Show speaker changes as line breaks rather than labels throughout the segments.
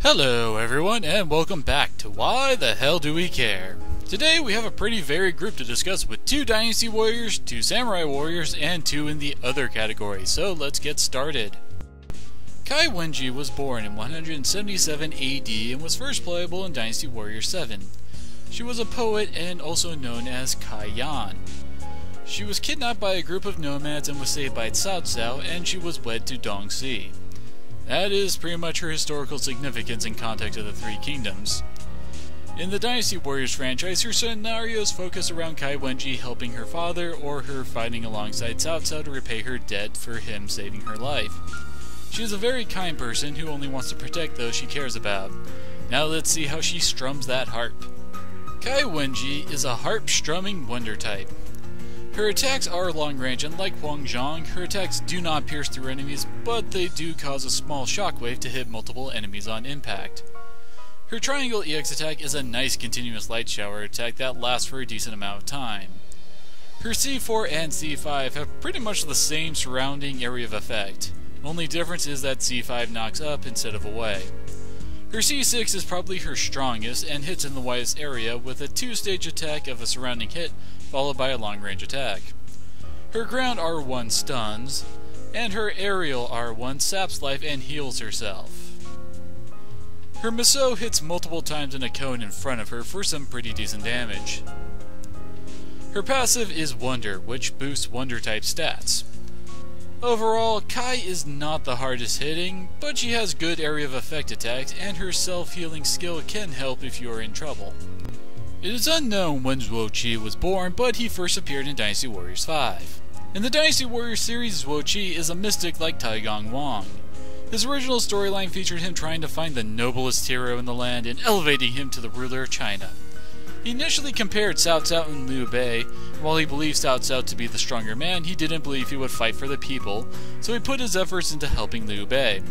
Hello everyone and welcome back to Why the Hell Do We Care? Today we have a pretty varied group to discuss with 2 Dynasty Warriors, 2 Samurai Warriors, and 2 in the other category, so let's get started. Kai Wenji was born in 177 AD and was first playable in Dynasty Warrior 7. She was a poet and also known as Kai Yan. She was kidnapped by a group of nomads and was saved by Cao Cao, and she was wed to Dong Si. That is pretty much her historical significance in context of the Three Kingdoms. In the Dynasty Warriors franchise, her scenarios focus around Kai Wenji helping her father or her fighting alongside Cao Cao to repay her debt for him saving her life. She is a very kind person who only wants to protect those she cares about. Now let's see how she strums that harp. Kai Wenji is a harp-strumming wonder type. Her attacks are long range, and like Huang Zhang, her attacks do not pierce through enemies, but they do cause a small shockwave to hit multiple enemies on impact. Her triangle EX attack is a nice continuous light shower attack that lasts for a decent amount of time. Her C4 and C5 have pretty much the same surrounding area of effect. Only difference is that C5 knocks up instead of away. Her C6 is probably her strongest and hits in the widest area with a 2-stage attack of a surrounding hit followed by a long-range attack. Her ground R1 stuns, and her aerial R1 saps life and heals herself. Her Musou hits multiple times in a cone in front of her for some pretty decent damage. Her passive is Wonder, which boosts Wonder-type stats. Overall, Kai is not the hardest hitting, but she has good area of effect attacks, and her self-healing skill can help if you are in trouble. It is unknown when Orochi was born, but he first appeared in Dynasty Warriors 5. In the Dynasty Warriors series, Orochi is a mystic like Taigong Wang. His original storyline featured him trying to find the noblest hero in the land and elevating him to the ruler of China. He initially compared Cao Cao and Liu Bei, and while he believed Cao Cao to be the stronger man, he didn't believe he would fight for the people, so he put his efforts into helping Liu Bei.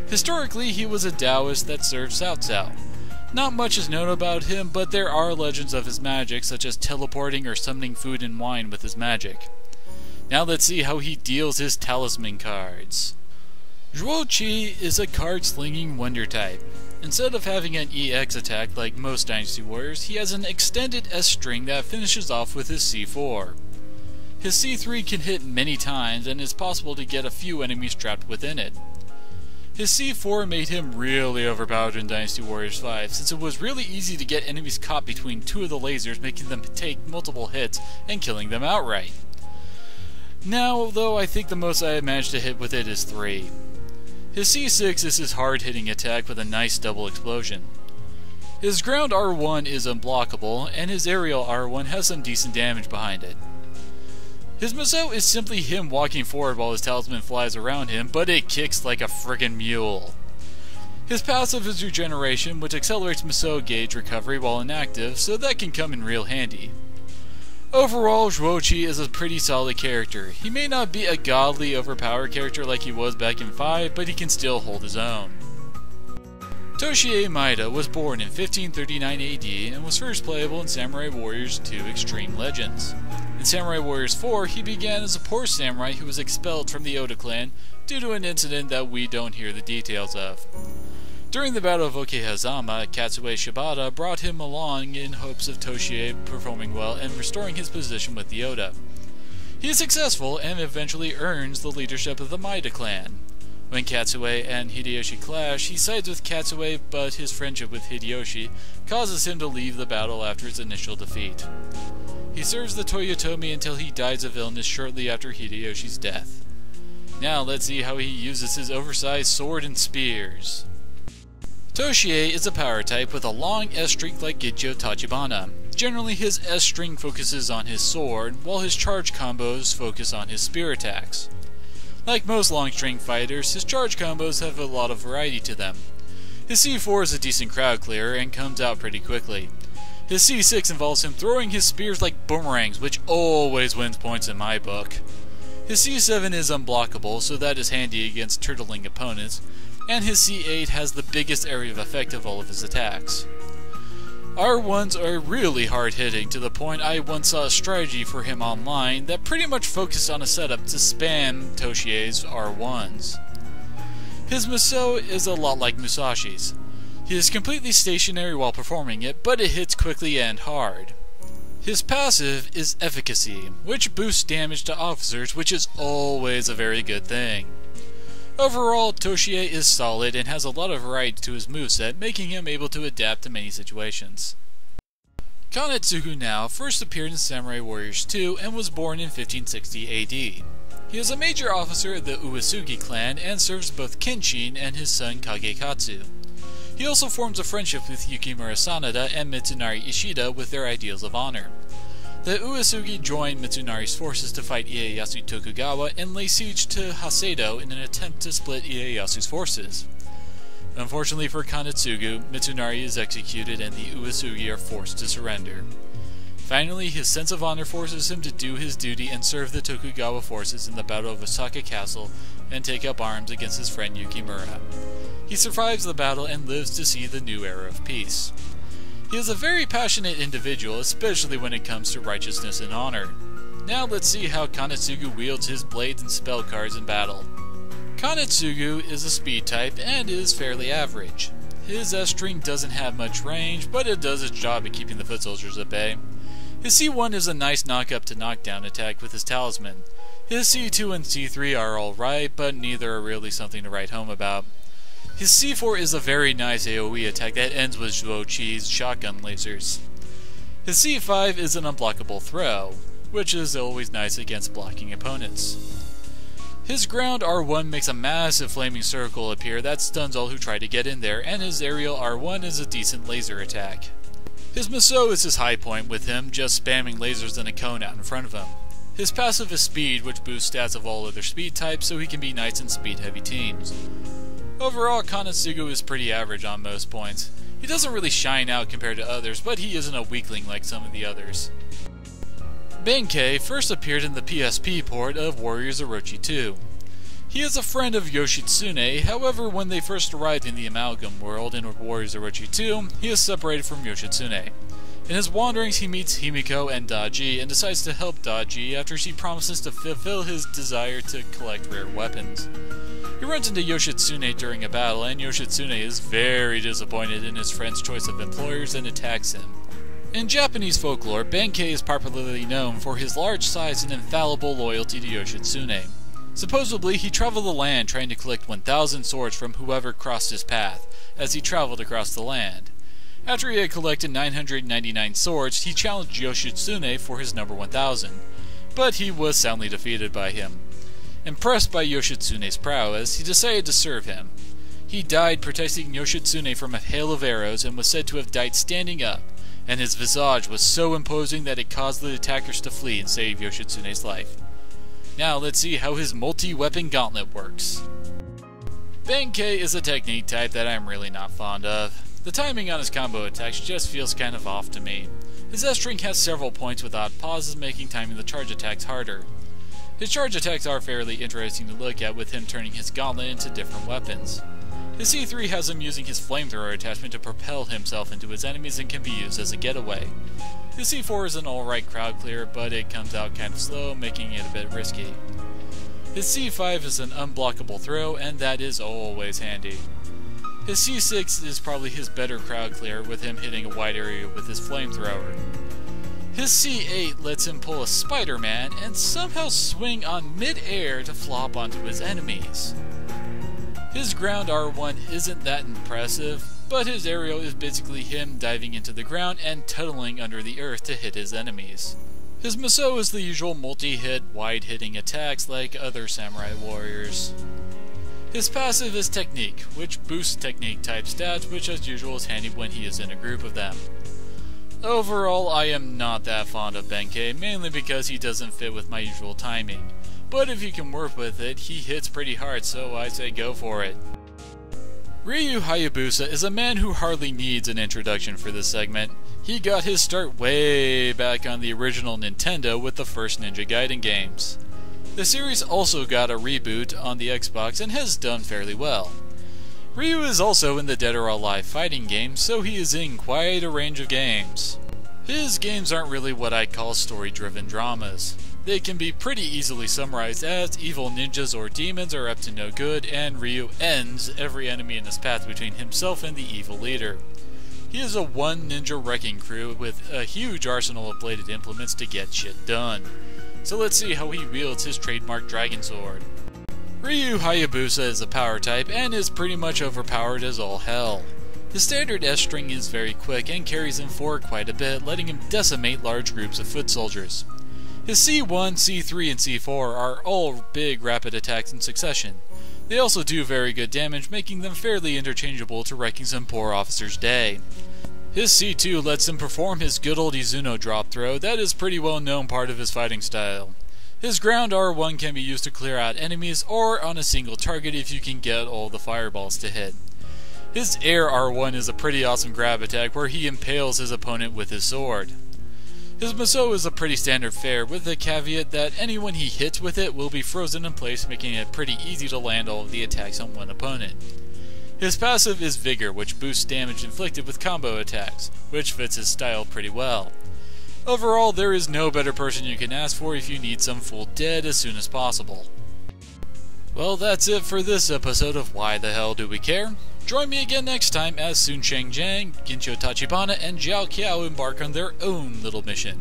Historically, he was a Taoist that served Cao Cao. Not much is known about him, but there are legends of his magic, such as teleporting or summoning food and wine with his magic. Now let's see how he deals his talisman cards. Orochi is a card-slinging wonder type. Instead of having an EX attack like most Dynasty Warriors, he has an extended S string that finishes off with his C4. His C3 can hit many times, and it's possible to get a few enemies trapped within it. His C4 made him really overpowered in Dynasty Warriors 5, since it was really easy to get enemies caught between 2 of the lasers, making them take multiple hits and killing them outright. Now, though, I think the most I have managed to hit with it is 3. His C6 is his hard-hitting attack with a nice double explosion. His ground R1 is unblockable, and his aerial R1 has some decent damage behind it. His Musou is simply him walking forward while his talisman flies around him, but it kicks like a friggin' mule. His passive is Regeneration, which accelerates Musou gauge recovery while inactive, so that can come in real handy. Overall, Orochi is a pretty solid character. He may not be a godly overpowered character like he was back in 5, but he can still hold his own. Toshiya Maeda was born in 1539 AD and was first playable in Samurai Warriors 2 Extreme Legends. In Samurai Warriors 4, he began as a poor samurai who was expelled from the Oda clan due to an incident that we don't hear the details of. During the Battle of Okehazama, Katsue Shibata brought him along in hopes of Toshiya performing well and restoring his position with the Oda. He is successful and eventually earns the leadership of the Maeda clan. When Katsue and Hideyoshi clash, he sides with Katsue, but his friendship with Hideyoshi causes him to leave the battle after his initial defeat. He serves the Toyotomi until he dies of illness shortly after Hideyoshi's death. Now let's see how he uses his oversized sword and spears. Toshiya is a power type with a long S string like Gijjo Tachibana. Generally, his S string focuses on his sword, while his charge combos focus on his spear attacks. Like most long string fighters, his charge combos have a lot of variety to them. His C4 is a decent crowd clearer and comes out pretty quickly. His C6 involves him throwing his spears like boomerangs, which always wins points in my book. His C7 is unblockable, so that is handy against turtling opponents, and his C8 has the biggest area of effect of all of his attacks. R1s are really hard-hitting, to the point I once saw a strategy for him online that pretty much focused on a setup to spam Toshiya's R1s. His Musou is a lot like Musashi's. He is completely stationary while performing it, but it hits quickly and hard. His passive is Efficacy, which boosts damage to officers, which is always a very good thing. Overall, Toshiya is solid and has a lot of variety to his moveset, making him able to adapt to many situations. Kanetsugu now first appeared in Samurai Warriors 2 and was born in 1560 AD. He is a major officer of the Uesugi clan and serves both Kenshin and his son Kagekatsu. He also forms a friendship with Yukimura Sanada and Mitsunari Ishida with their ideals of honor. The Uesugi join Mitsunari's forces to fight Ieyasu Tokugawa and lay siege to Hasedo in an attempt to split Ieyasu's forces. Unfortunately for Kanetsugu, Mitsunari is executed and the Uesugi are forced to surrender. Finally, his sense of honor forces him to do his duty and serve the Tokugawa forces in the Battle of Osaka Castle and take up arms against his friend Yukimura. He survives the battle and lives to see the new era of peace. He is a very passionate individual, especially when it comes to righteousness and honor. Now let's see how Kanetsugu wields his blades and spell cards in battle. Kanetsugu is a speed type and is fairly average. His S-string doesn't have much range, but it does its job at keeping the foot soldiers at bay. His C1 is a nice knock-up to knockdown attack with his talisman. His C2 and C3 are alright, but neither are really something to write home about. His C4 is a very nice AoE attack that ends with Orochi's shotgun lasers. His C5 is an unblockable throw, which is always nice against blocking opponents. His ground R1 makes a massive flaming circle appear that stuns all who try to get in there, and his aerial R1 is a decent laser attack. His Musou is his high point, with him just spamming lasers in a cone out in front of him. His passive is Speed, which boosts stats of all other speed types, so he can be nice in speed-heavy teams. Overall, Kanetsugu is pretty average on most points. He doesn't really shine out compared to others, but he isn't a weakling like some of the others. Benkei first appeared in the PSP port of Warriors Orochi 2. He is a friend of Yoshitsune, however when they first arrived in the Amalgam world in Warriors Orochi 2, he is separated from Yoshitsune. In his wanderings he meets Himiko and Daji and decides to help Daji after she promises to fulfill his desire to collect rare weapons. He runs into Yoshitsune during a battle, and Yoshitsune is very disappointed in his friend's choice of employers and attacks him. In Japanese folklore, Benkei is popularly known for his large size and infallible loyalty to Yoshitsune. Supposedly, he traveled the land trying to collect 1,000 swords from whoever crossed his path, as he traveled across the land. After he had collected 999 swords, he challenged Yoshitsune for his number 1,000, but he was soundly defeated by him. Impressed by Yoshitsune's prowess, he decided to serve him. He died protecting Yoshitsune from a hail of arrows and was said to have died standing up, and his visage was so imposing that it caused the attackers to flee and save Yoshitsune's life. Now let's see how his multi-weapon gauntlet works. Benkei is a technique type that I'm really not fond of. The timing on his combo attacks just feels kind of off to me. His S-string has several points with odd pauses, making timing the charge attacks harder. His charge attacks are fairly interesting to look at, with him turning his gauntlet into different weapons. His C3 has him using his flamethrower attachment to propel himself into his enemies and can be used as a getaway. His C4 is an alright crowd clear, but it comes out kind of slow, making it a bit risky. His C5 is an unblockable throw, and that is always handy. His C6 is probably his better crowd clear, with him hitting a wide area with his flamethrower. His C8 lets him pull a Spider-Man and somehow swing on mid-air to flop onto his enemies. His ground R1 isn't that impressive, but his aerial is basically him diving into the ground and tunneling under the earth to hit his enemies. His Musou is the usual multi-hit, wide-hitting attacks like other samurai warriors. His passive is Technique, which boosts technique type stats, which as usual is handy when he is in a group of them. Overall, I am not that fond of Benkei, mainly because he doesn't fit with my usual timing. But if you can work with it, he hits pretty hard, so I say go for it. Ryu Hayabusa is a man who hardly needs an introduction for this segment. He got his start way back on the original Nintendo with the first Ninja Gaiden games. The series also got a reboot on the Xbox and has done fairly well. Ryu is also in the Dead or Alive fighting games, so he is in quite a range of games. His games aren't really what I'd call story-driven dramas. They can be pretty easily summarized as evil ninjas or demons are up to no good, and Ryu ends every enemy in his path between himself and the evil leader. He is a one ninja wrecking crew with a huge arsenal of bladed implements to get shit done. So let's see how he wields his trademark dragon sword. Ryu Hayabusa is a power type and is pretty much overpowered as all hell. His standard S-string is very quick and carries him forward quite a bit, letting him decimate large groups of foot soldiers. His C1, C3, and C4 are all big rapid attacks in succession. They also do very good damage, making them fairly interchangeable to wrecking some poor officer's day. His C2 lets him perform his good old Izuno drop throw that is pretty well known part of his fighting style. His ground R1 can be used to clear out enemies or on a single target if you can get all the fireballs to hit. His air R1 is a pretty awesome grab attack where he impales his opponent with his sword. His Musou is a pretty standard fare, with the caveat that anyone he hits with it will be frozen in place, making it pretty easy to land all of the attacks on one opponent. His passive is Vigor, which boosts damage inflicted with combo attacks, which fits his style pretty well. Overall, there is no better person you can ask for if you need some full dead as soon as possible. Well, that's it for this episode of Why the Hell Do We Care? Join me again next time as Sun Cheng Jiang, Gincho Tachibana, and Jiao Qiao embark on their own little mission.